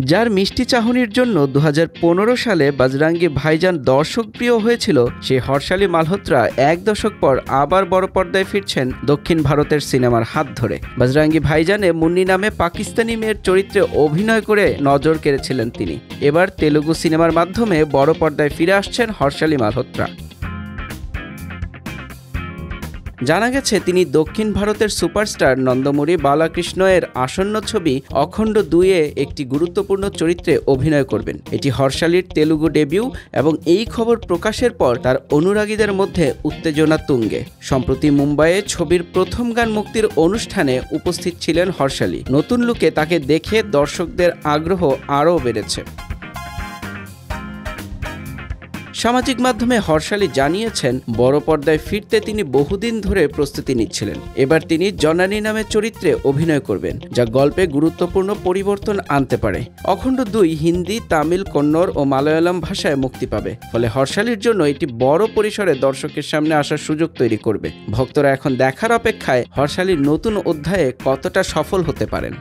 যার মিষ্টি চাহনির জন্য 2015 সালে বজরঙ্গি ভাইজান দর্শকপ্রিয় হয়েছিল, সেই হর্ষালি মালহোত্রা এক দশক পর আবার বড় পর্দায় ফিরছেন দক্ষিণ ভারতের সিনেমার হাত ধরে। বজরঙ্গি ভাইজানে মুন্নি নামে পাকিস্তানি মেয়ের চরিত্রে অভিনয় করে নজর কেড়েছিলেন তিনি। এবার তেলুগু সিনেমার মাধ্যমে বড় পর্দায় ফিরে আসছেন হর্ষালি মালহোত্রা। জানা গেছে তিনি দক্ষিণ ভারতের সুপারস্টার নন্দমুরি বালাকৃষ্ণ এর আসন্ন ছবি অখণ্ড 2-এ একটি গুরুত্বপূর্ণ চরিত্রে অভিনয় করবেন। এটি হর্ষালির তেলুগু ডেবিউ এবং এই খবর প্রকাশের পর তার অনুরাগীদের মধ্যে উত্তেজনা তুঙ্গে। সম্প্রতি মুম্বাইয়ে ছবির প্রথম গান মুক্তির অনুষ্ঠানে উপস্থিত ছিলেন হর্ষালি। নতুন লুকে তাকে দেখে দর্শকদের আগ্রহ আরও বেড়েছে। সামাজিক মাধ্যমে হর্ষালি জানিয়েছেন, বড় পর্দায় ফিরতে তিনি বহুদিন ধরে প্রস্তুতি নিচ্ছিলেন। এবার তিনি জনানী নামের চরিত্রে অভিনয় করবেন, যা গল্পে গুরুত্বপূর্ণ পরিবর্তন আনতে পারে। অখণ্ড 2 হিন্দি, তামিল, কন্নড় ও মালয়ালম ভাষায় মুক্তি পাবে। ফলে হর্ষালির জন্য এটি বড় পরিসরে দর্শকের সামনে আসার সুযোগ তৈরি করবে। ভক্তরা এখন দেখার অপেক্ষায় হর্ষালির নতুন অধ্যায়ে কতটা সফল হতে পারেন।